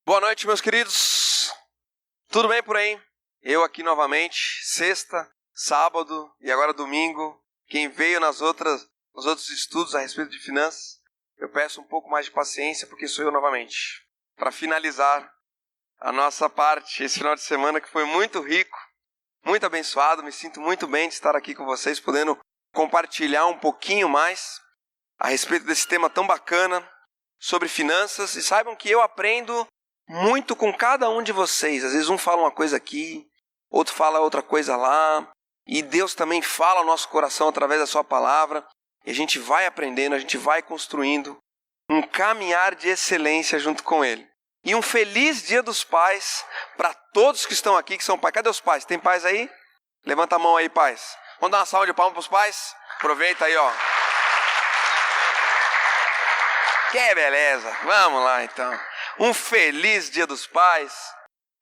Boa noite, meus queridos. Tudo bem por aí? Eu aqui novamente, sexta, sábado e agora domingo. Quem veio nos outros estudos a respeito de finanças, eu peço um pouco mais de paciência porque sou eu novamente. Para finalizar a nossa parte esse final de semana que foi muito rico, muito abençoado. Me sinto muito bem de estar aqui com vocês, podendo compartilhar um pouquinho mais a respeito desse tema tão bacana sobre finanças. E saibam que eu aprendo muito com cada um de vocês. Às vezes um fala uma coisa aqui, outro fala outra coisa lá. E Deus também fala ao nosso coração através da sua palavra. E a gente vai aprendendo, a gente vai construindo um caminhar de excelência junto com Ele. E um feliz Dia dos Pais para todos que estão aqui, que são pais. Cadê os pais? Tem pais aí? Levanta a mão aí, pais. Vamos dar uma salva de palmas para os pais? Aproveita aí, ó. Que beleza. Vamos lá, então. Um feliz Dia dos Pais.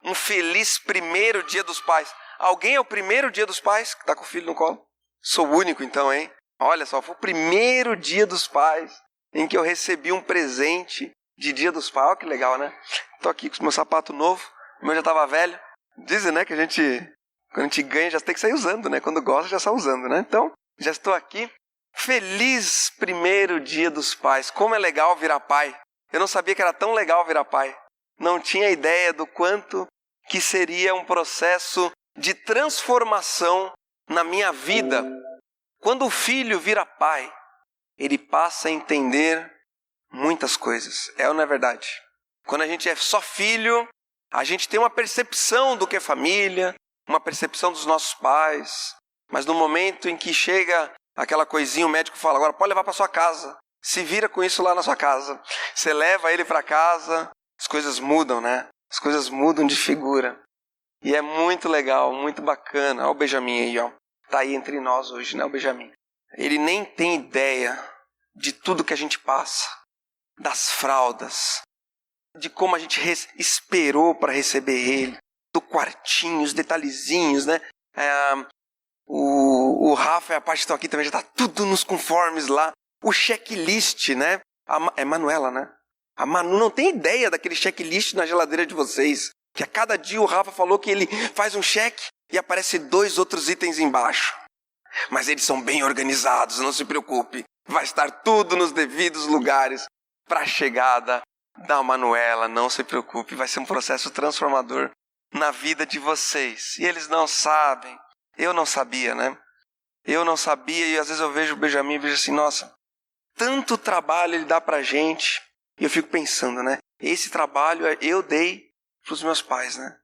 Um feliz primeiro Dia dos Pais. Alguém é o primeiro Dia dos Pais que está com o filho no colo? Sou o único, então, hein? Olha só, foi o primeiro Dia dos Pais em que eu recebi um presente de Dia dos Pais. Olha que legal, né? Tô aqui com o meu sapato novo. O meu já estava velho. Dizem, né, que quando a gente ganha, já tem que sair usando, né? Quando gosta, já sai usando, né? Então, já estou aqui. Feliz primeiro Dia dos Pais. Como é legal virar pai. Eu não sabia que era tão legal virar pai. Não tinha ideia do quanto que seria um processo de transformação na minha vida. Quando o filho vira pai, ele passa a entender muitas coisas. É ou não é verdade? Quando a gente é só filho, a gente tem uma percepção do que é família, uma percepção dos nossos pais. Mas no momento em que chega aquela coisinha, o médico fala, agora pode levar para sua casa. Se vira com isso lá na sua casa. Você leva ele para casa, as coisas mudam, né? As coisas mudam de figura. E é muito legal, muito bacana. Olha o Benjamin aí, ó. Tá aí entre nós hoje, né, o Benjamin? Ele nem tem ideia de tudo que a gente passa. Das fraldas. De como a gente esperou para receber ele. Do quartinho, os detalhezinhos, né? O Rafa e a Paty estão aqui também, já tá tudo nos conformes lá. O checklist, né? É Manuela, né? A Manu não tem ideia daquele checklist na geladeira de vocês. Que a cada dia o Rafa falou que ele faz um check e aparece 2 outros itens embaixo. Mas eles são bem organizados, não se preocupe. Vai estar tudo nos devidos lugares para a chegada da Manuela. Não se preocupe, vai ser um processo transformador na vida de vocês. E eles não sabem. Eu não sabia, né? Eu não sabia e às vezes eu vejo o Benjamin e vejo assim, nossa, tanto trabalho ele dá pra gente. E eu fico pensando, né? Esse trabalho eu dei pros meus pais, né?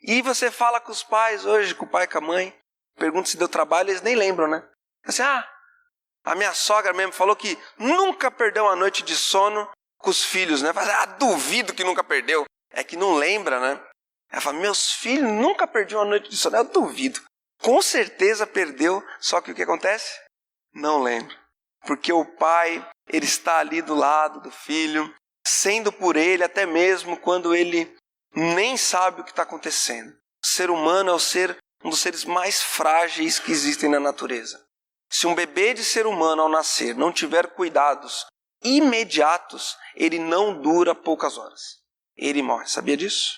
E você fala com os pais hoje, com o pai e com a mãe, pergunta se deu trabalho, eles nem lembram, né? Assim, a minha sogra mesmo falou que nunca perdeu uma noite de sono com os filhos, né? Duvido que nunca perdeu. É que não lembra, né? Ela fala, meus filhos nunca perderam uma noite de sono. Eu duvido. Com certeza perdeu, só que o que acontece? Não lembra. Porque o pai, ele está ali do lado do filho, sendo por ele até mesmo quando ele nem sabe o que está acontecendo. O ser humano é um dos seres mais frágeis que existem na natureza. Se um bebê de ser humano ao nascer não tiver cuidados imediatos, ele não dura poucas horas. Ele morre, sabia disso?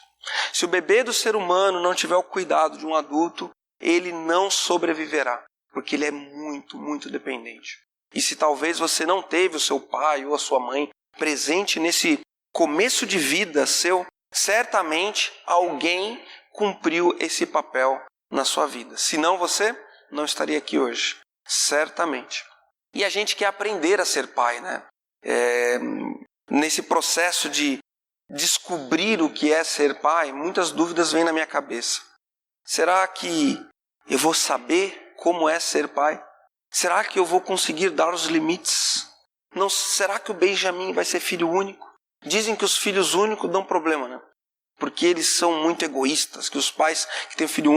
Se o bebê do ser humano não tiver o cuidado de um adulto, ele não sobreviverá, porque ele é muito, muito dependente. E se talvez você não teve o seu pai ou a sua mãe presente nesse começo de vida seu, certamente alguém cumpriu esse papel na sua vida. Senão você não estaria aqui hoje, certamente. E a gente quer aprender a ser pai, né? Nesse processo de descobrir o que é ser pai, muitas dúvidas vêm na minha cabeça. Será que eu vou saber como é ser pai? Será que eu vou conseguir dar os limites? Não, será que o Benjamin vai ser filho único? Dizem que os filhos únicos dão problema, né? Porque eles são muito egoístas, que os pais que têm filho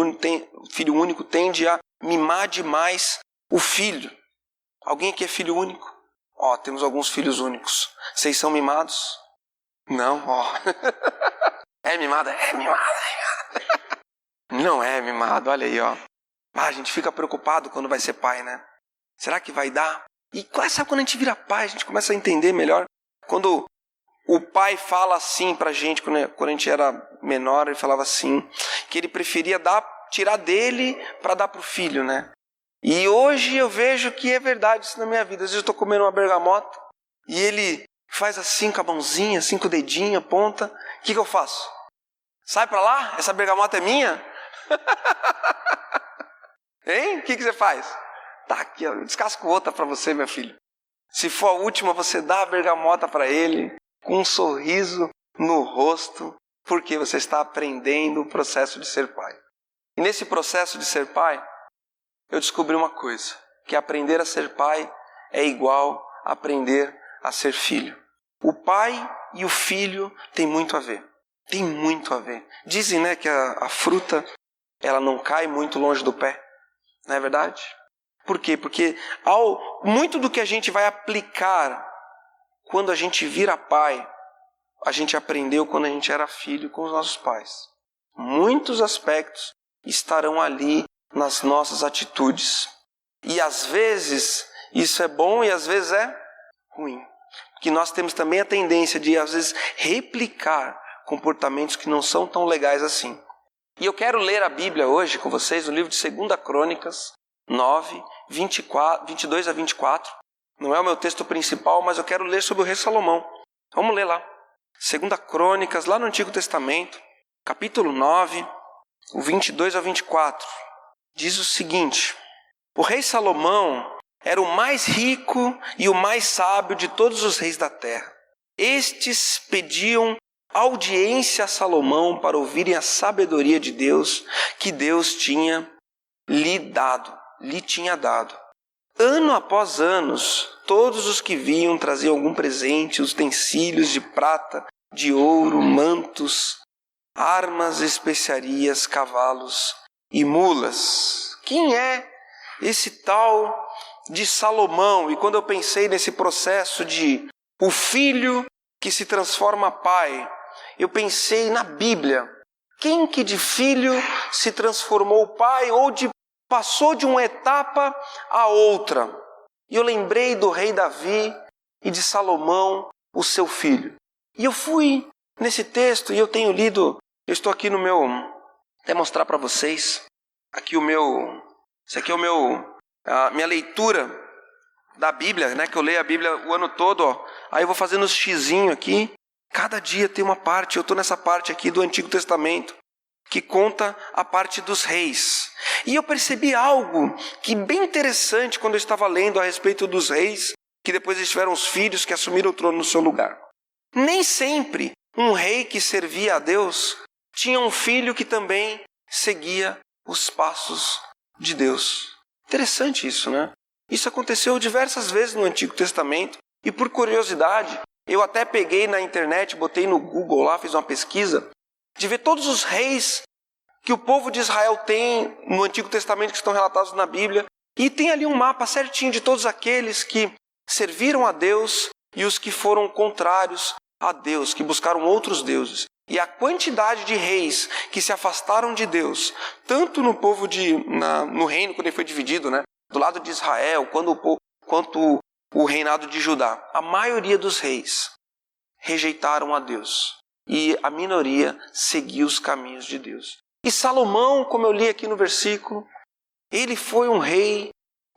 único tendem a mimar demais o filho. Alguém aqui é filho único? Temos alguns filhos únicos. Vocês são mimados? Não, É mimado? É mimado. Não é mimado, olha aí, a gente fica preocupado quando vai ser pai, né? Será que vai dar? E sabe quando a gente vira pai, a gente começa a entender melhor. Quando o pai fala assim pra gente, quando a gente era menor, ele falava assim, que ele preferia tirar dele para dar pro filho, né? E hoje eu vejo que é verdade isso na minha vida. Às vezes eu estou comendo uma bergamota e ele faz assim com a mãozinha, assim com o dedinho, aponta. O que eu faço? Sai para lá? Essa bergamota é minha? Hein? O que você faz? Tá aqui, eu descasco outra para você, meu filho. Se for a última, você dá a bergamota para ele com um sorriso no rosto, porque você está aprendendo o processo de ser pai. E nesse processo de ser pai, eu descobri uma coisa, que aprender a ser pai é igual a aprender a ser filho. O pai e o filho têm muito a ver. Tem muito a ver. Dizem, né, que a fruta ela não cai muito longe do pé. Não é verdade? Por quê? Porque muito do que a gente vai aplicar quando a gente vira pai, a gente aprendeu quando a gente era filho com os nossos pais. Muitos aspectos estarão ali nas nossas atitudes. E às vezes isso é bom e às vezes é ruim. Porque nós temos também a tendência de às vezes replicar comportamentos que não são tão legais assim. E eu quero ler a Bíblia hoje com vocês, no livro de 2 Crônicas 9, 22 a 24. Não é o meu texto principal, mas eu quero ler sobre o rei Salomão. Vamos ler lá. 2 Crônicas, lá no Antigo Testamento, capítulo 9, o 22 a 24. Diz o seguinte: o rei Salomão era o mais rico e o mais sábio de todos os reis da terra. Estes pediam audiência a Salomão para ouvirem a sabedoria de Deus que Deus lhe tinha dado. Ano após ano, todos os que vinham traziam algum presente, utensílios de prata, de ouro, mantos, armas, especiarias, cavalos e mulas. Quem é esse tal de Salomão? E quando eu pensei nesse processo de o filho que se transforma pai, eu pensei na Bíblia. Quem que de filho se transformou pai ou passou de uma etapa a outra? E eu lembrei do rei Davi e de Salomão, o seu filho. E eu fui nesse texto e eu tenho lido, eu estou aqui no meu, até mostrar para vocês, esse aqui é a minha leitura da Bíblia, né, que eu leio a Bíblia o ano todo, ó. Aí eu vou fazendo os xizinho aqui, cada dia tem uma parte, eu estou nessa parte aqui do Antigo Testamento, que conta a parte dos reis. E eu percebi algo que bem interessante quando eu estava lendo a respeito dos reis, que depois eles tiveram os filhos que assumiram o trono no seu lugar. Nem sempre um rei que servia a Deus tinha um filho que também seguia os passos de Deus. Interessante isso, né? Isso aconteceu diversas vezes no Antigo Testamento. E por curiosidade, eu até peguei na internet, botei no Google lá, fiz uma pesquisa, de ver todos os reis que o povo de Israel tem no Antigo Testamento, que estão relatados na Bíblia. E tem ali um mapa certinho de todos aqueles que serviram a Deus e os que foram contrários a Deus, que buscaram outros deuses. E a quantidade de reis que se afastaram de Deus, tanto no no reino, quando ele foi dividido, né, do lado de Israel, quanto o reinado de Judá. A maioria dos reis rejeitaram a Deus. E a minoria seguiu os caminhos de Deus. E Salomão, como eu li aqui no versículo, ele foi um rei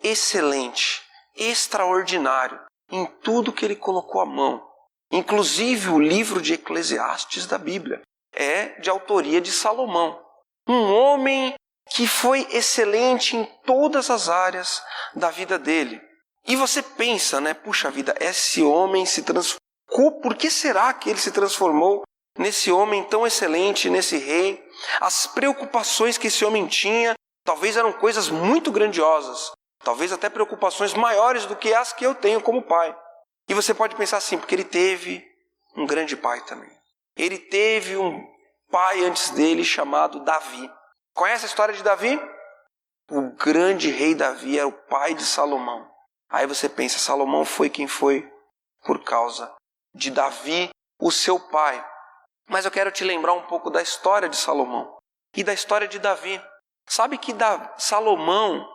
excelente, extraordinário, em tudo que ele colocou a mão. Inclusive o livro de Eclesiastes da Bíblia é de autoria de Salomão. Um homem que foi excelente em todas as áreas da vida dele. E você pensa, né? Puxa vida, esse homem se transformou. Por que será que ele se transformou nesse homem tão excelente, nesse rei? As preocupações que esse homem tinha, talvez eram coisas muito grandiosas. Talvez até preocupações maiores do que as que eu tenho como pai. E você pode pensar assim, porque ele teve um grande pai também. Ele teve um pai antes dele chamado Davi. Conhece a história de Davi? O grande rei Davi era o pai de Salomão. Aí você pensa, Salomão foi quem foi por causa de Davi, o seu pai. Mas eu quero te lembrar um pouco da história de Salomão e da história de Davi. Sabe que Salomão,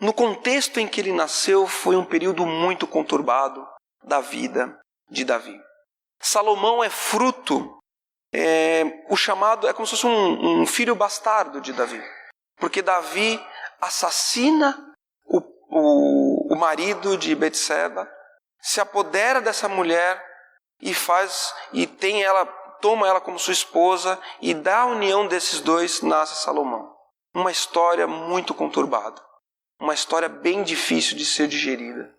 no contexto em que ele nasceu, foi um período muito conturbado da vida de Davi. Salomão é fruto, o chamado é como se fosse um filho bastardo de Davi. Porque Davi assassina o marido de Betseba, se apodera dessa mulher toma ela como sua esposa, e da união desses dois nasce Salomão. Uma história muito conturbada, uma história bem difícil de ser digerida.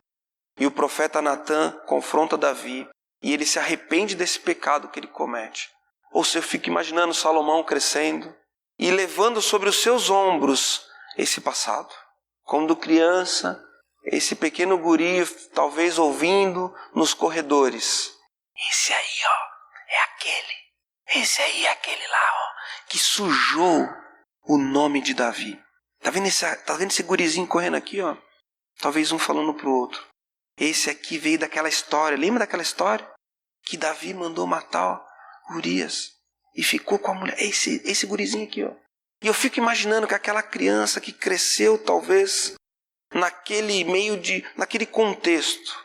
E o profeta Natã confronta Davi e ele se arrepende desse pecado que ele comete. Ou seja, eu fico imaginando Salomão crescendo e levando sobre os seus ombros esse passado. Quando criança, esse pequeno guri, talvez ouvindo nos corredores: esse aí, é aquele. Esse aí é aquele lá, que sujou o nome de Davi. Tá vendo esse gurizinho correndo aqui, Talvez um falando pro outro. Esse aqui veio daquela história. Lembra daquela história? Que Davi mandou matar Urias e ficou com a mulher. Esse gurizinho aqui, E eu fico imaginando que aquela criança que cresceu talvez naquele contexto,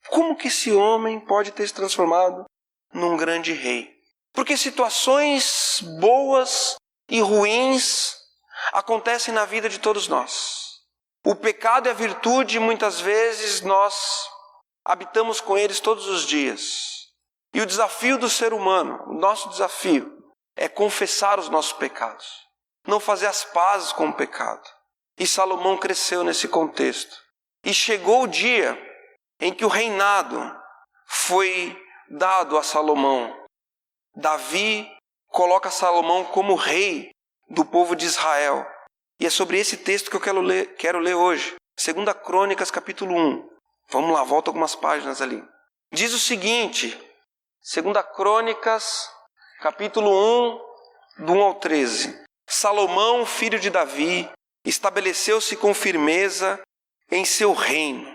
como que esse homem pode ter se transformado num grande rei? Porque situações boas e ruins acontecem na vida de todos nós. O pecado e a virtude, muitas vezes, nós habitamos com eles todos os dias. E o desafio do ser humano, o nosso desafio, é confessar os nossos pecados. Não fazer as pazes com o pecado. E Salomão cresceu nesse contexto. E chegou o dia em que o reinado foi dado a Salomão. Davi coloca Salomão como rei do povo de Israel. E é sobre esse texto que eu quero ler hoje. 2 Crônicas, capítulo 1. Vamos lá, volta algumas páginas ali. Diz o seguinte, 2 Crônicas, capítulo 1, do 1 ao 13. Salomão, filho de Davi, estabeleceu-se com firmeza em seu reino,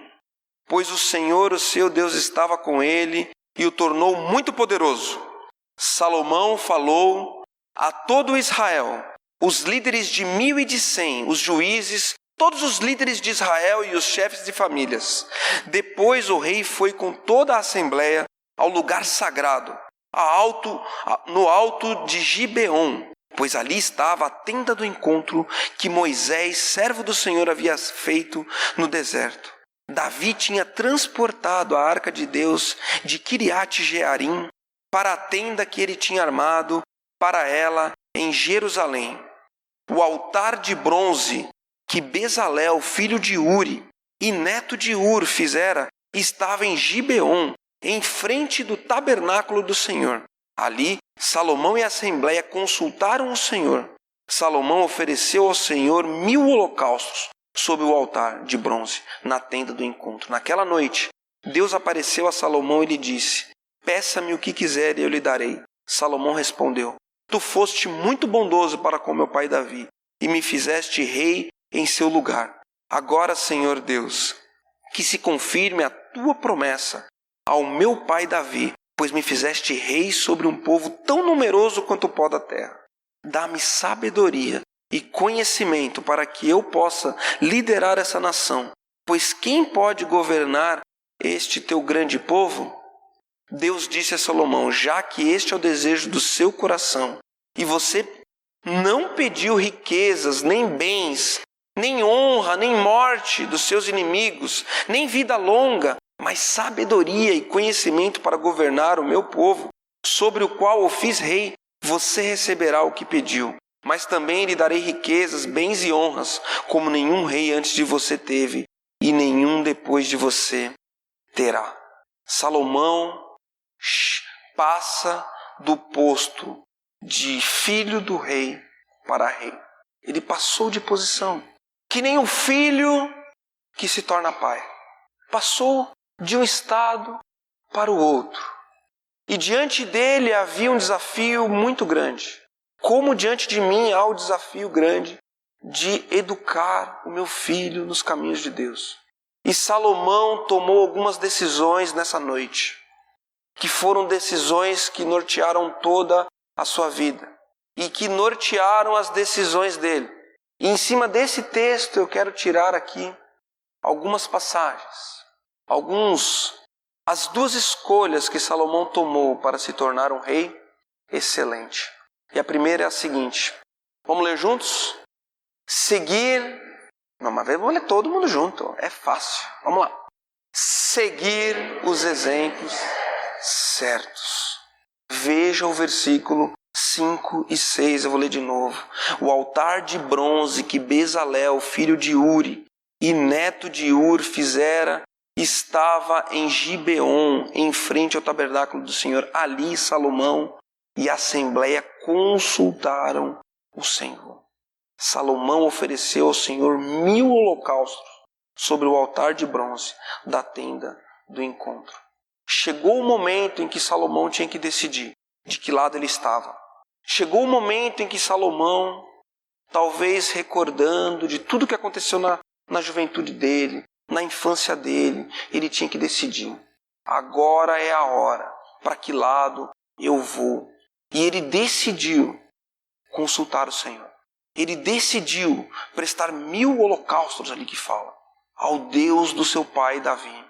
pois o Senhor, o seu Deus, estava com ele e o tornou muito poderoso. Salomão falou a todo Israel, os líderes de 1.000 e de 100, os juízes, todos os líderes de Israel e os chefes de famílias. Depois o rei foi com toda a assembleia ao lugar sagrado, no alto de Gibeon, pois ali estava a tenda do encontro que Moisés, servo do Senhor, havia feito no deserto. Davi tinha transportado a arca de Deus de Kiriat Jearim para a tenda que ele tinha armado para ela em Jerusalém. O altar de bronze que Bezalel, filho de Uri e neto de Ur, fizera, estava em Gibeon, em frente do tabernáculo do Senhor. Ali, Salomão e a assembleia consultaram o Senhor. Salomão ofereceu ao Senhor 1.000 holocaustos sob o altar de bronze, na tenda do encontro. Naquela noite, Deus apareceu a Salomão e lhe disse: peça-me o que quiser e eu lhe darei. Salomão respondeu: tu foste muito bondoso para com meu pai Davi e me fizeste rei em seu lugar. Agora, Senhor Deus, que se confirme a tua promessa ao meu pai Davi, pois me fizeste rei sobre um povo tão numeroso quanto o pó da terra. Dá-me sabedoria e conhecimento para que eu possa liderar essa nação, pois quem pode governar este teu grande povo? Deus disse a Salomão: já que este é o desejo do seu coração, e você não pediu riquezas, nem bens, nem honra, nem morte dos seus inimigos, nem vida longa, mas sabedoria e conhecimento para governar o meu povo, sobre o qual eu fiz rei, você receberá o que pediu. Mas também lhe darei riquezas, bens e honras, como nenhum rei antes de você teve, e nenhum depois de você terá. Salomão passa do posto de filho do rei para rei. Ele passou de posição, que nem um filho que se torna pai. Passou de um estado para o outro. E diante dele havia um desafio muito grande. Como diante de mim há o desafio grande de educar o meu filho nos caminhos de Deus. E Salomão tomou algumas decisões nessa noite, que foram decisões que nortearam toda a sua vida e que nortearam as decisões dele. E em cima desse texto eu quero tirar aqui algumas passagens, alguns as duas escolhas que Salomão tomou para se tornar um rei excelente. E a primeira é a seguinte. Vamos ler juntos? Seguir... Não, mas vamos ler todo mundo junto. É fácil. Vamos lá. Seguir os exemplos certos. Veja o versículo 5 e 6. Eu vou ler de novo. O altar de bronze que Bezalel, filho de Uri e neto de Ur, fizera, estava em Gibeon, em frente ao tabernáculo do Senhor. Ali Salomão e a assembleia consultaram o Senhor. Salomão ofereceu ao Senhor 1000 holocaustos sobre o altar de bronze da tenda do encontro. Chegou o momento em que Salomão tinha que decidir de que lado ele estava. Chegou o momento em que Salomão, talvez recordando de tudo que aconteceu na juventude dele, na infância dele, ele tinha que decidir. Agora é a hora, para que lado eu vou? E ele decidiu consultar o Senhor. Ele decidiu prestar 1000 holocaustos ali que fala, ao Deus do seu pai Davi.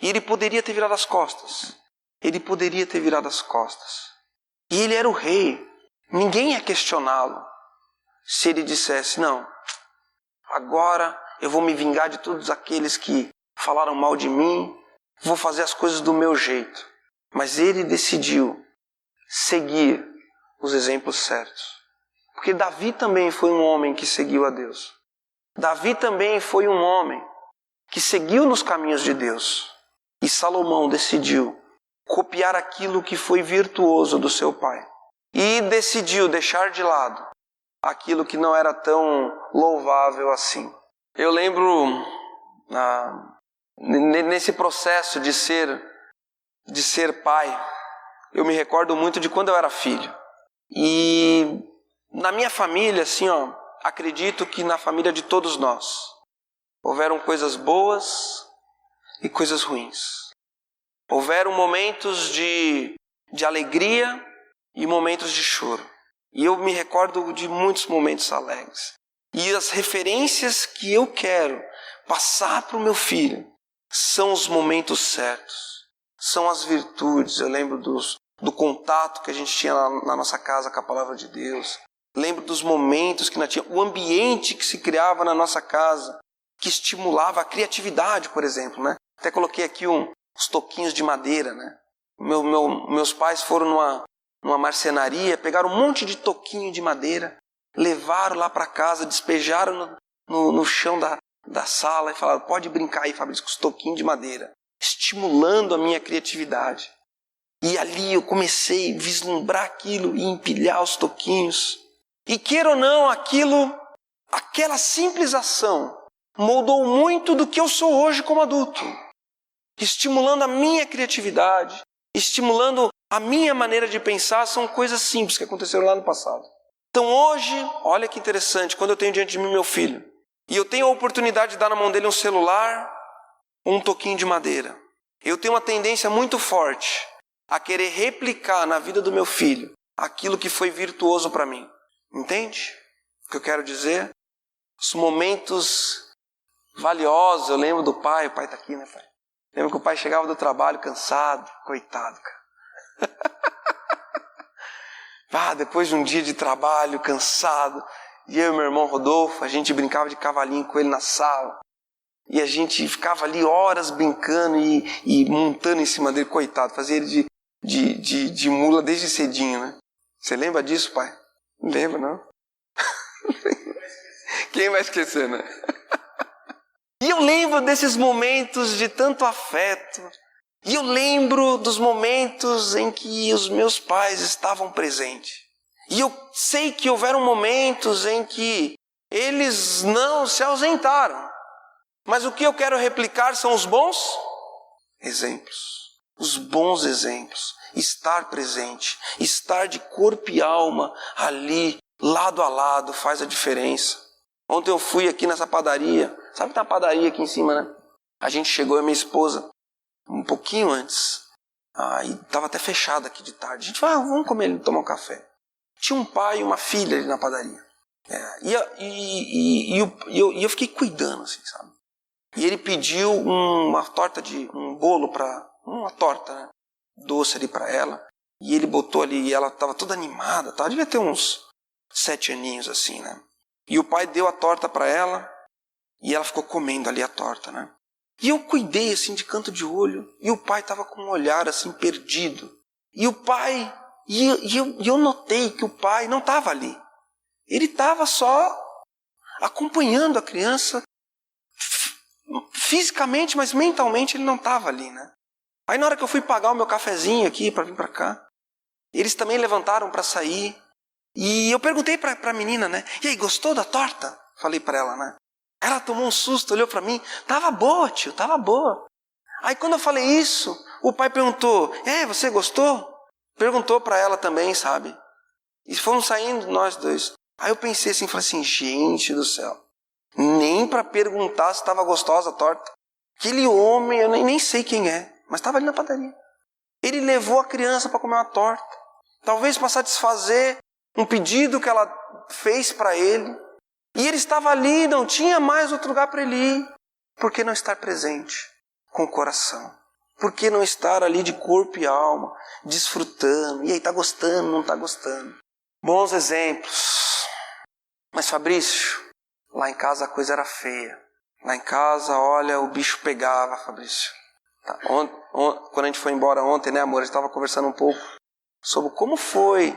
E ele poderia ter virado as costas. Ele poderia ter virado as costas. E ele era o rei. Ninguém ia questioná-lo se ele dissesse, não, agora eu vou me vingar de todos aqueles que falaram mal de mim, vou fazer as coisas do meu jeito. Mas ele decidiu seguir os exemplos certos. Porque Davi também foi um homem que seguiu a Deus. Davi também foi um homem que seguiu nos caminhos de Deus. E Salomão decidiu copiar aquilo que foi virtuoso do seu pai. E decidiu deixar de lado aquilo que não era tão louvável assim. Eu lembro, nesse processo de ser pai, eu me recordo muito de quando eu era filho. E na minha família, assim, acredito que na família de todos nós, houveram coisas boas e coisas ruins. Houveram momentos de alegria e momentos de choro. E eu me recordo de muitos momentos alegres. E as referências que eu quero passar para o meu filho são os momentos certos. São as virtudes. Eu lembro do contato que a gente tinha na nossa casa com a palavra de Deus. Lembro dos momentos que nós tínhamos, o ambiente que se criava na nossa casa, que estimulava a criatividade, por exemplo, né? Até coloquei aqui uns toquinhos de madeira, né? Meus pais foram numa marcenaria, pegaram um monte de toquinho de madeira, levaram lá para casa, despejaram no chão da sala e falaram, pode brincar aí, Fabrício, com os toquinhos de madeira, estimulando a minha criatividade. E ali eu comecei a vislumbrar aquilo e empilhar os toquinhos. E queira ou não, aquela simples ação moldou muito do que eu sou hoje como adulto. Estimulando a minha criatividade, estimulando a minha maneira de pensar, são coisas simples que aconteceram lá no passado. Então hoje, olha que interessante, quando eu tenho diante de mim meu filho, e eu tenho a oportunidade de dar na mão dele um celular ou um toquinho de madeira, eu tenho uma tendência muito forte a querer replicar na vida do meu filho aquilo que foi virtuoso para mim. Entende o que eu quero dizer? Os momentos valiosos, eu lembro do pai, o pai está aqui, né, pai? Lembro que o pai chegava do trabalho cansado, coitado, cara. Depois de um dia de trabalho, cansado, e eu e meu irmão Rodolfo, a gente brincava de cavalinho com ele na sala, e a gente ficava ali horas brincando e montando em cima dele, coitado, fazia ele de mula desde cedinho, né? Você lembra disso, pai? Não lembra, não? Quem vai esquecer, né? E eu lembro desses momentos de tanto afeto. E eu lembro dos momentos em que os meus pais estavam presentes. E eu sei que houveram momentos em que eles não se ausentaram. Mas o que eu quero replicar são os bons exemplos. Os bons exemplos. Estar presente. Estar de corpo e alma ali, lado a lado, faz a diferença. Ontem eu fui aqui nessa padaria. Sabe que tem uma padaria aqui em cima, né? A gente chegou, eu e minha esposa, um pouquinho antes. E estava até fechado aqui de tarde. A gente falou, vamos comer ali, tomar um café. Tinha um pai e uma filha ali na padaria. E eu fiquei cuidando, assim, sabe? E ele pediu um bolo para uma torta, né? Doce ali para ela. E ele botou ali, e ela estava toda animada, tá? Devia ter uns 7 aninhos assim, né? E o pai deu a torta para ela, e ela ficou comendo ali a torta, né? E eu cuidei assim de canto de olho, e o pai estava com um olhar assim perdido. E o pai, eu notei que o pai não estava ali. Ele estava só acompanhando a criança fisicamente, mas mentalmente ele não estava ali, né? Aí na hora que eu fui pagar o meu cafezinho aqui para vir para cá, eles também levantaram para sair. E eu perguntei para a menina, né? E aí, gostou da torta? Falei para ela, né? Ela tomou um susto, olhou para mim. Tava boa, tio, tava boa. Aí quando eu falei isso, o pai perguntou, você gostou? Perguntou para ela também, sabe? E fomos saindo nós dois. Aí eu pensei assim, falei assim, gente do céu. Nem para perguntar se estava gostosa a torta. Aquele homem, eu nem sei quem é, mas estava ali na padaria. Ele levou a criança para comer uma torta. Talvez para satisfazer um pedido que ela fez para ele. E ele estava ali, não tinha mais outro lugar para ele ir. Por que não estar presente com o coração? Por que não estar ali de corpo e alma, desfrutando? E aí, está gostando, não está gostando? Bons exemplos. Mas Fabrício, lá em casa a coisa era feia. Lá em casa, olha, o bicho pegava, Fabrício. Tá. Quando a gente foi embora ontem, né, amor? A gente estava conversando um pouco sobre como foi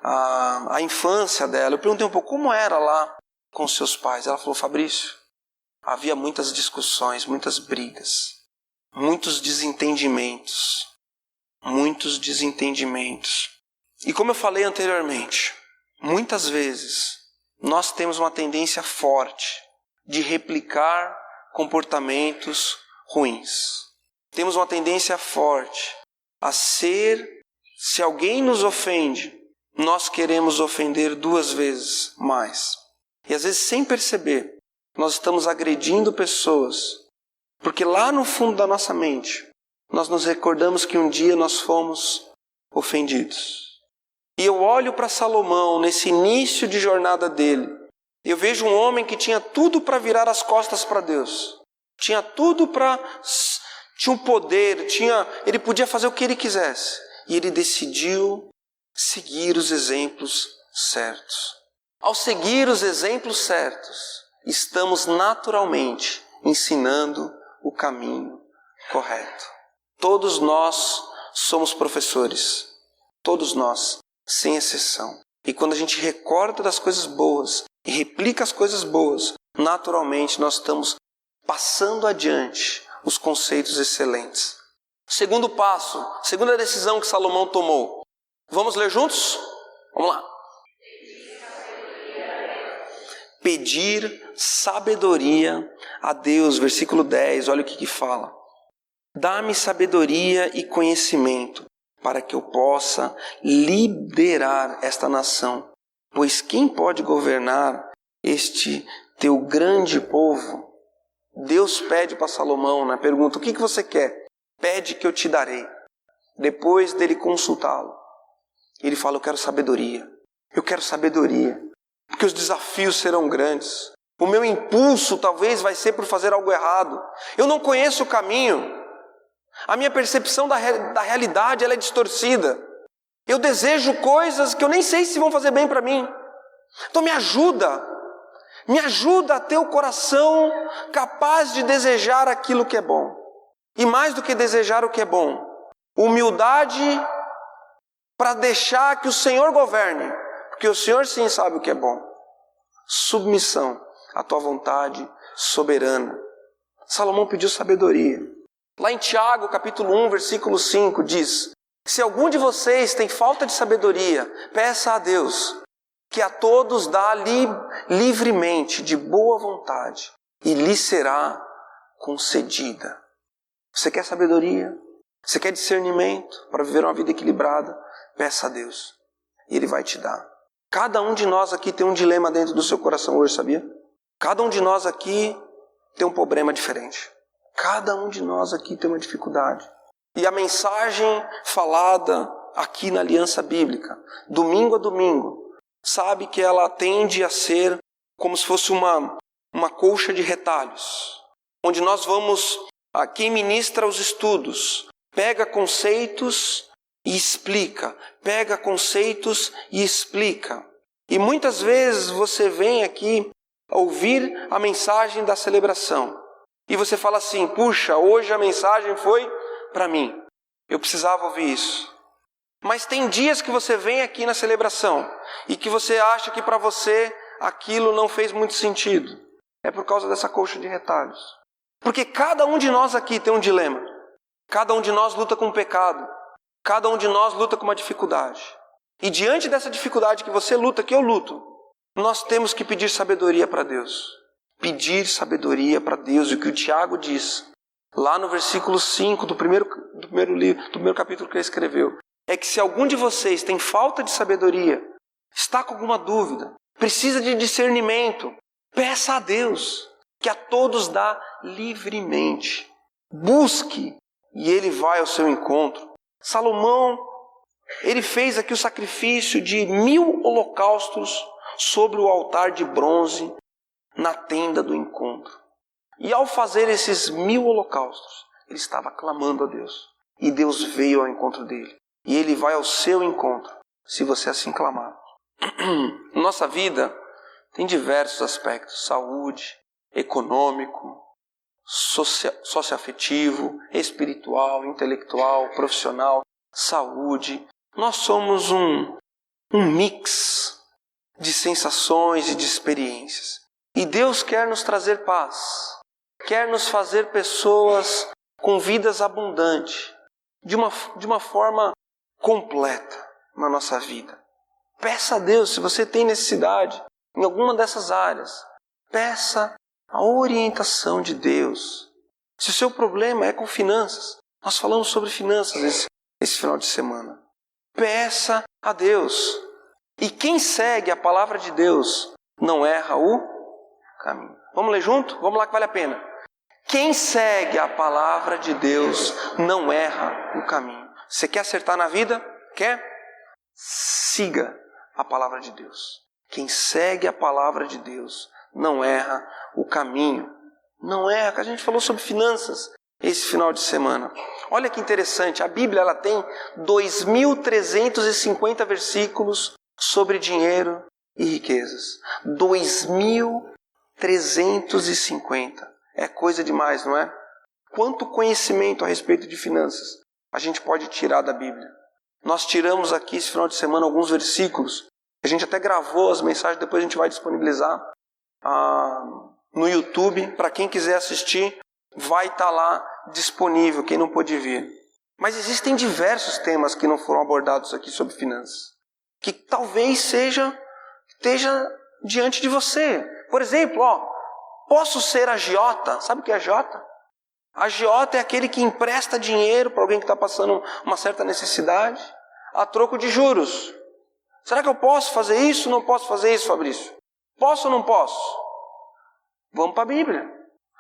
a infância dela. Eu perguntei um pouco como era lá com seus pais. Ela falou, Fabrício, havia muitas discussões, muitas brigas, muitos desentendimentos. E como eu falei anteriormente, muitas vezes nós temos uma tendência forte de replicar comportamentos ruins. Temos uma tendência forte a ser, se alguém nos ofende, nós queremos ofender 2 vezes mais. E às vezes sem perceber, nós estamos agredindo pessoas, porque lá no fundo da nossa mente, nós nos recordamos que um dia nós fomos ofendidos. E eu olho para Salomão nesse início de jornada dele, eu vejo um homem que tinha tudo para virar as costas para Deus. Tinha tudo para... Tinha um poder, ele podia fazer o que ele quisesse. E ele decidiu seguir os exemplos certos. Ao seguir os exemplos certos, estamos naturalmente ensinando o caminho correto. Todos nós somos professores. Todos nós, sem exceção. E quando a gente recorda das coisas boas e replica as coisas boas, naturalmente nós estamos passando adiante os conceitos excelentes. Segundo passo, segunda decisão que Salomão tomou. Vamos ler juntos? Vamos lá. Pedir sabedoria a Deus, versículo 10, olha o que fala. Dá-me sabedoria e conhecimento, para que eu possa liderar esta nação. Pois quem pode governar este teu grande povo? Deus pede para Salomão, né? Pergunta, o que você quer? Pede que eu te darei. Depois dele consultá-lo, ele fala, eu quero sabedoria. Eu quero sabedoria, porque os desafios serão grandes. O meu impulso talvez vai ser por fazer algo errado. Eu não conheço o caminho. A minha percepção da realidade ela é distorcida. Eu desejo coisas que eu nem sei se vão fazer bem para mim. Então me ajuda a ter o coração capaz de desejar aquilo que é bom. E mais do que desejar o que é bom, humildade para deixar que o Senhor governe, porque o Senhor sim sabe o que é bom. Submissão à tua vontade soberana. Salomão pediu sabedoria. Lá em Tiago, capítulo 1, versículo 5, diz: se algum de vocês tem falta de sabedoria, peça a Deus, que a todos dá livremente, de boa vontade, e lhe será concedida. Você quer sabedoria? Você quer discernimento para viver uma vida equilibrada? Peça a Deus, e Ele vai te dar. Cada um de nós aqui tem um dilema dentro do seu coração hoje, sabia? Cada um de nós aqui tem um problema diferente. Cada um de nós aqui tem uma dificuldade. E a mensagem falada aqui na Aliança Bíblica, domingo a domingo, sabe que ela tende a ser como se fosse uma colcha de retalhos, onde nós vamos, quem ministra os estudos, Pega conceitos e explica. Pega conceitos e explica. E muitas vezes você vem aqui ouvir a mensagem da celebração. E você fala assim, puxa, hoje a mensagem foi para mim. Eu precisava ouvir isso. Mas tem dias que você vem aqui na celebração e que você acha que para você aquilo não fez muito sentido. É por causa dessa colcha de retalhos. Porque cada um de nós aqui tem um dilema. Cada um de nós luta com um pecado. Cada um de nós luta com uma dificuldade. E diante dessa dificuldade que você luta, que eu luto, nós temos que pedir sabedoria para Deus. Pedir sabedoria para Deus. E o que o Tiago diz, lá no versículo 5 do primeiro capítulo que ele escreveu, é que se algum de vocês tem falta de sabedoria, está com alguma dúvida, precisa de discernimento, peça a Deus, que a todos dá livremente. Busque, e Ele vai ao seu encontro. Salomão, ele fez aqui o sacrifício de 1000 holocaustos sobre o altar de bronze na tenda do encontro. E ao fazer esses 1000 holocaustos, ele estava clamando a Deus. E Deus veio ao encontro dele. E Ele vai ao seu encontro, se você assim clamar. Nossa vida tem diversos aspectos. Saúde, econômico, socioafetivo, espiritual, intelectual, profissional, saúde. Nós somos um mix de sensações e de experiências. E Deus quer nos trazer paz. Quer nos fazer pessoas com vidas abundantes. De uma forma completa na nossa vida. Peça a Deus, se você tem necessidade em alguma dessas áreas, peça a orientação de Deus. Se o seu problema é com finanças, nós falamos sobre finanças esse final de semana. Peça a Deus. E quem segue a palavra de Deus não erra o caminho. Vamos ler junto? Vamos lá que vale a pena. Quem segue a palavra de Deus não erra o caminho. Você quer acertar na vida? Quer? Siga a palavra de Deus. Quem segue a palavra de Deus não erra o caminho. Não erra. A gente falou sobre finanças esse final de semana. Olha que interessante. A Bíblia ela tem 2.350 versículos sobre dinheiro e riquezas. 2.350. É coisa demais, não é? Quanto conhecimento a respeito de finanças a gente pode tirar da Bíblia. Nós tiramos aqui esse final de semana alguns versículos. A gente até gravou as mensagens, depois a gente vai disponibilizar no YouTube. Para quem quiser assistir, vai estar lá disponível, quem não pôde vir. Mas existem diversos temas que não foram abordados aqui sobre finanças, que talvez esteja diante de você. Por exemplo, posso ser agiota? Sabe o que é agiota? Agiota é aquele que empresta dinheiro para alguém que está passando uma certa necessidade a troco de juros. Será que eu posso fazer isso ou não posso fazer isso, Fabrício? Posso ou não posso? Vamos para a Bíblia.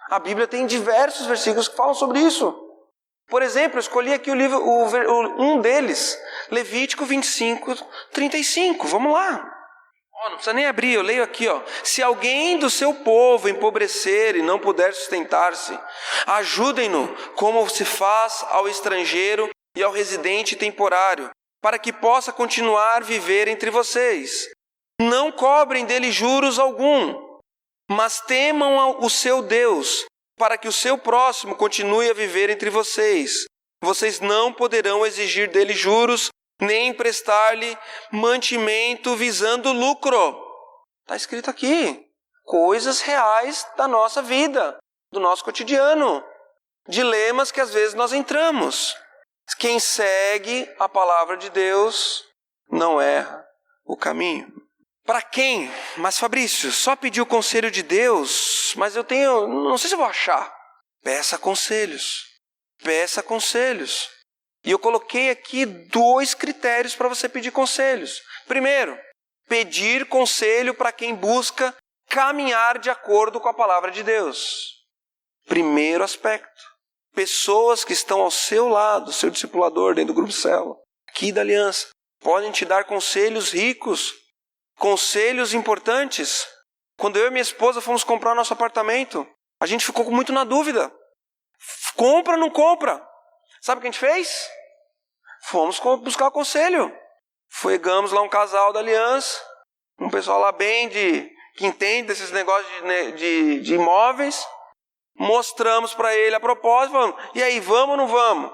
A Bíblia tem diversos versículos que falam sobre isso. Por exemplo, eu escolhi aqui um deles, Levítico 25:35. Vamos lá. Não precisa nem abrir, eu leio aqui. Se alguém do seu povo empobrecer e não puder sustentar-se, ajudem-no como se faz ao estrangeiro e ao residente temporário, para que possa continuar a viver entre vocês. Não cobrem dele juros algum, mas temam o seu Deus, para que o seu próximo continue a viver entre vocês. Vocês não poderão exigir dele juros, nem emprestar-lhe mantimento visando lucro. Está escrito aqui. Coisas reais da nossa vida, do nosso cotidiano. Dilemas que às vezes nós entramos. Quem segue a palavra de Deus não erra o caminho. Para quem? Mas Fabrício, só pedir o conselho de Deus, mas não sei se eu vou achar. Peça conselhos. Peça conselhos. E eu coloquei aqui 2 critérios para você pedir conselhos. Primeiro, pedir conselho para quem busca caminhar de acordo com a palavra de Deus. Primeiro aspecto. Pessoas que estão ao seu lado, seu discipulador dentro do Grupo Célula, aqui da Aliança, podem te dar conselhos ricos, conselhos importantes. Quando eu e minha esposa fomos comprar nosso apartamento, a gente ficou muito na dúvida. Compra ou não compra? Sabe o que a gente fez? Fomos buscar conselho. Pegamos lá um casal da aliança, um pessoal lá bem que entende desses negócios de imóveis. Mostramos para ele a proposta, falamos, e aí, vamos ou não vamos?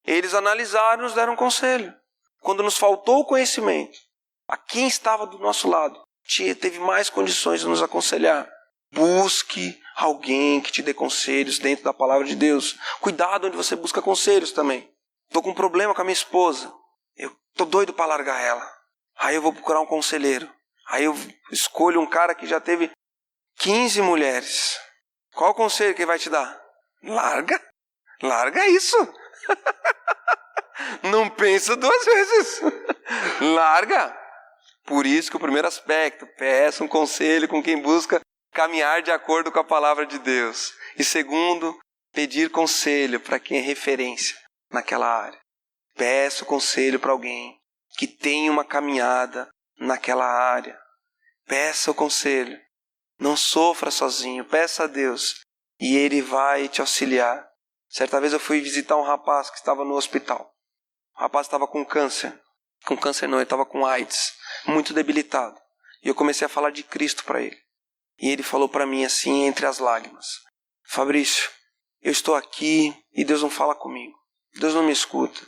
Eles analisaram e nos deram um conselho. Quando nos faltou o conhecimento, a quem estava do nosso lado teve mais condições de nos aconselhar. Busque alguém que te dê conselhos dentro da palavra de Deus. Cuidado onde você busca conselhos também. Estou com um problema com a minha esposa. Eu estou doido para largar ela. Aí eu vou procurar um conselheiro. Aí eu escolho um cara que já teve 15 mulheres. Qual o conselho que ele vai te dar? Larga. Larga isso. Não pensa 2 vezes. Larga. Por isso que o primeiro aspecto, peça um conselho com quem busca caminhar de acordo com a palavra de Deus. E segundo, pedir conselho para quem é referência naquela área. Peça o conselho para alguém que tem uma caminhada naquela área. Peça o conselho. Não sofra sozinho, peça a Deus e Ele vai te auxiliar. Certa vez eu fui visitar um rapaz que estava no hospital. O rapaz estava com câncer. Com câncer não, ele estava com AIDS, muito debilitado. E eu comecei a falar de Cristo para ele. E ele falou para mim assim, entre as lágrimas: Fabrício, eu estou aqui e Deus não fala comigo. Deus não me escuta.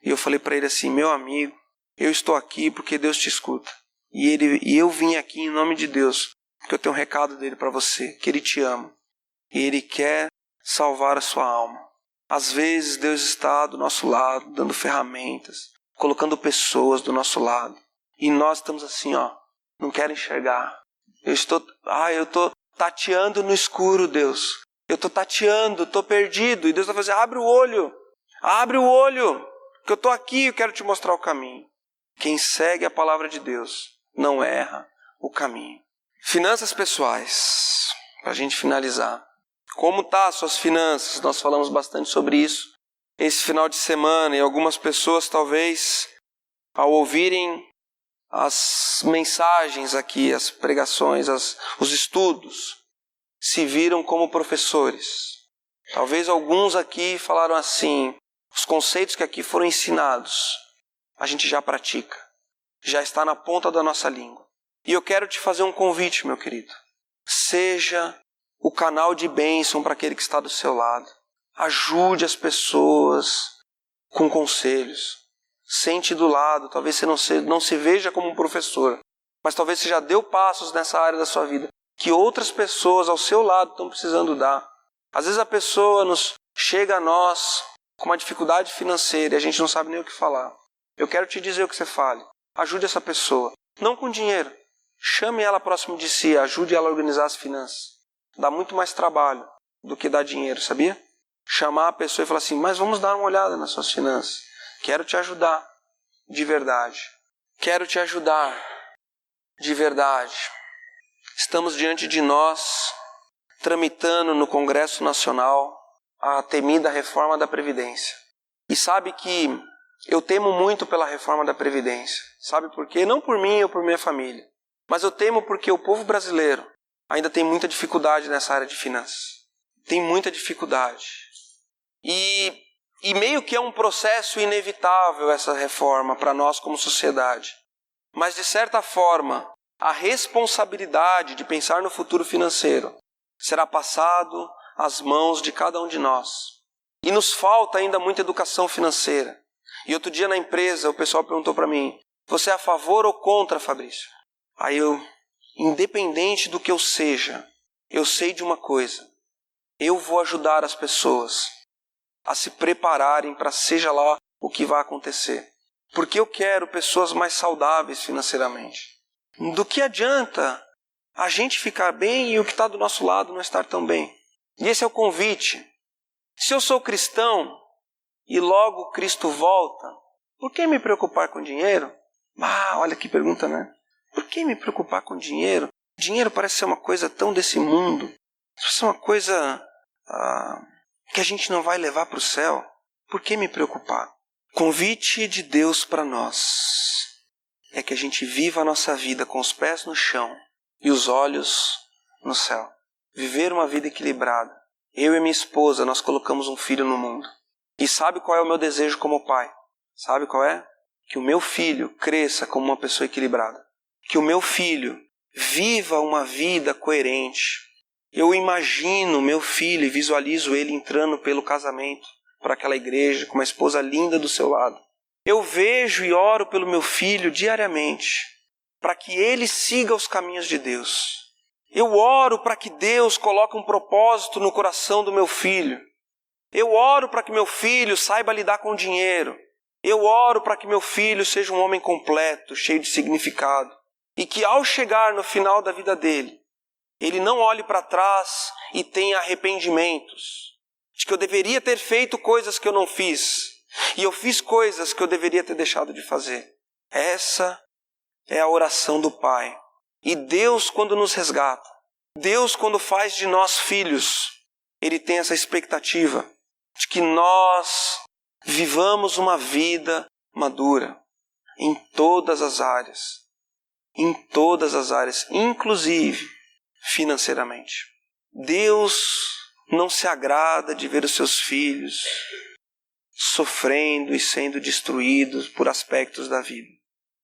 E eu falei para ele assim: meu amigo, eu estou aqui porque Deus te escuta. E eu vim aqui em nome de Deus, porque eu tenho um recado dele para você, que Ele te ama. E Ele quer salvar a sua alma. Às vezes Deus está do nosso lado, dando ferramentas, colocando pessoas do nosso lado. E nós estamos assim, não quero enxergar. Eu estou tateando no escuro, Deus. Eu estou tateando, estou perdido. E Deus vai fazer: abre o olho, que eu estou aqui, eu quero te mostrar o caminho. Quem segue a palavra de Deus não erra o caminho. Finanças pessoais, para a gente finalizar. Como tá as suas finanças? Nós falamos bastante sobre isso esse final de semana, e algumas pessoas talvez, ao ouvirem as mensagens aqui, as pregações, os estudos, se viram como professores. Talvez alguns aqui falaram assim: os conceitos que aqui foram ensinados, a gente já pratica, já está na ponta da nossa língua. E eu quero te fazer um convite, meu querido. Seja o canal de bênção para aquele que está do seu lado. Ajude as pessoas com conselhos. Sente do lado, talvez você não se veja como um professor, mas talvez você já deu passos nessa área da sua vida que outras pessoas ao seu lado estão precisando dar. Às vezes a pessoa chega a nós com uma dificuldade financeira e a gente não sabe nem o que falar. Eu quero te dizer o que você fale. Ajude essa pessoa. Não com dinheiro. Chame ela próximo de si, ajude ela a organizar as finanças. Dá muito mais trabalho do que dar dinheiro, sabia? Chamar a pessoa e falar assim: mas vamos dar uma olhada nas suas finanças. Quero te ajudar de verdade. Quero te ajudar de verdade. Estamos diante de nós, tramitando no Congresso Nacional a temida reforma da Previdência. E sabe que eu temo muito pela reforma da Previdência. Sabe por quê? Não por mim ou por minha família. Mas eu temo porque o povo brasileiro ainda tem muita dificuldade nessa área de finanças. Tem muita dificuldade. E meio que é um processo inevitável essa reforma para nós como sociedade. Mas de certa forma, a responsabilidade de pensar no futuro financeiro será passado às mãos de cada um de nós. E nos falta ainda muita educação financeira. E outro dia na empresa o pessoal perguntou para mim: você é a favor ou contra, Fabrício? Aí independente do que eu seja, eu sei de uma coisa: eu vou ajudar as pessoas a se prepararem para seja lá o que vai acontecer. Porque eu quero pessoas mais saudáveis financeiramente. Do que adianta a gente ficar bem e o que está do nosso lado não estar tão bem? E esse é o convite. Se eu sou cristão e logo Cristo volta, por que me preocupar com dinheiro? Olha que pergunta, né? Por que me preocupar com dinheiro? Dinheiro parece ser uma coisa tão desse mundo. Parece ser uma coisa que a gente não vai levar para o céu. Por que me preocupar? Convite de Deus para nós é que a gente viva a nossa vida com os pés no chão e os olhos no céu. Viver uma vida equilibrada. Eu e minha esposa, nós colocamos um filho no mundo. E sabe qual é o meu desejo como pai? Sabe qual é? Que o meu filho cresça como uma pessoa equilibrada. Que o meu filho viva uma vida coerente. Eu imagino meu filho e visualizo ele entrando pelo casamento para aquela igreja com uma esposa linda do seu lado. Eu vejo e oro pelo meu filho diariamente para que ele siga os caminhos de Deus. Eu oro para que Deus coloque um propósito no coração do meu filho. Eu oro para que meu filho saiba lidar com o dinheiro. Eu oro para que meu filho seja um homem completo, cheio de significado. E que ao chegar no final da vida dele, ele não olhe para trás e tenha arrependimentos. De que eu deveria ter feito coisas que eu não fiz. E eu fiz coisas que eu deveria ter deixado de fazer. Essa é a oração do Pai. E Deus, quando nos resgata, Deus, quando faz de nós filhos, Ele tem essa expectativa de que nós vivamos uma vida madura em todas as áreas. Em todas as áreas, inclusive financeiramente. Deus não se agrada de ver os seus filhos sofrendo e sendo destruídos por aspectos da vida.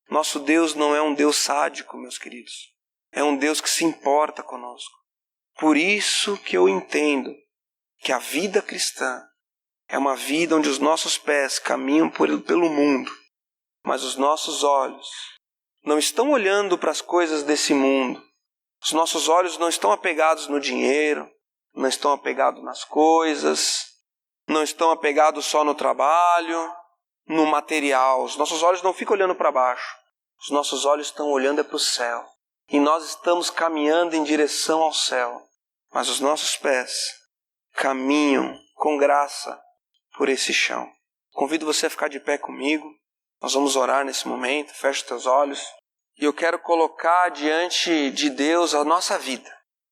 Nosso Deus não é um Deus sádico, meus queridos. É um Deus que se importa conosco. Por isso que eu entendo que a vida cristã é uma vida onde os nossos pés caminham pelo mundo, mas os nossos olhos não estão olhando para as coisas desse mundo. Os nossos olhos não estão apegados no dinheiro, não estão apegados nas coisas, não estão apegados só no trabalho, no material. Os nossos olhos não ficam olhando para baixo. Os nossos olhos estão olhando para o céu. E nós estamos caminhando em direção ao céu. Mas os nossos pés caminham com graça por esse chão. Convido você a ficar de pé comigo. Nós vamos orar nesse momento. Feche os teus olhos. E eu quero colocar diante de Deus a nossa vida.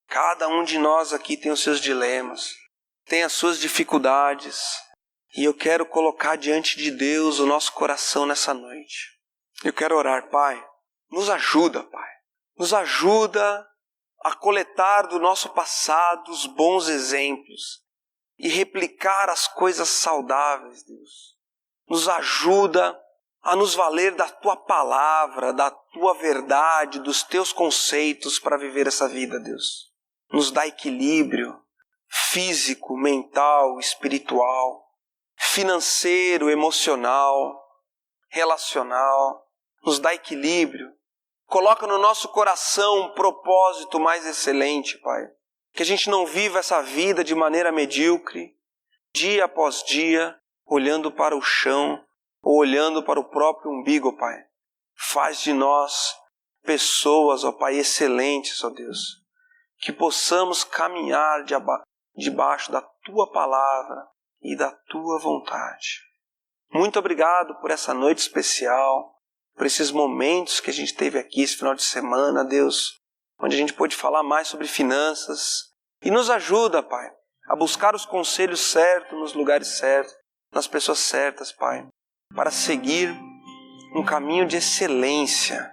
Cada um de nós aqui tem os seus dilemas, tem as suas dificuldades. E eu quero colocar diante de Deus o nosso coração nessa noite. Eu quero orar, Pai. Nos ajuda, Pai. Nos ajuda a coletar do nosso passado os bons exemplos e replicar as coisas saudáveis, Deus. Nos ajuda a nos valer da Tua palavra, da Tua verdade, dos Teus conceitos para viver essa vida, Deus. Nos dá equilíbrio físico, mental, espiritual, financeiro, emocional, relacional. Nos dá equilíbrio. Coloca no nosso coração um propósito mais excelente, Pai. Que a gente não viva essa vida de maneira medíocre, dia após dia, olhando para o chão ou olhando para o próprio umbigo, Pai. Faz de nós pessoas, ó Pai, excelentes, ó Deus. Que possamos caminhar debaixo da Tua palavra e da Tua vontade. Muito obrigado por essa noite especial, por esses momentos que a gente teve aqui esse final de semana, Deus, onde a gente pôde falar mais sobre finanças. E nos ajuda, Pai, a buscar os conselhos certos nos lugares certos, nas pessoas certas, Pai, para seguir um caminho de excelência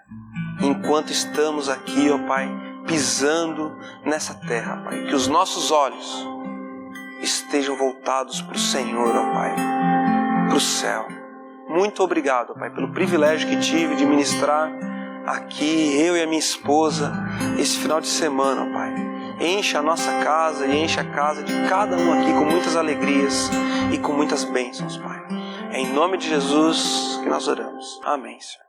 enquanto estamos aqui, ó Pai, pisando nessa terra, Pai. Que os nossos olhos estejam voltados para o Senhor, ó Pai, para o céu. Muito obrigado, Pai, pelo privilégio que tive de ministrar aqui, eu e a minha esposa, esse final de semana, ó Pai. Enche a nossa casa e enche a casa de cada um aqui com muitas alegrias e com muitas bênçãos, Pai. É em nome de Jesus que nós oramos. Amém, Senhor.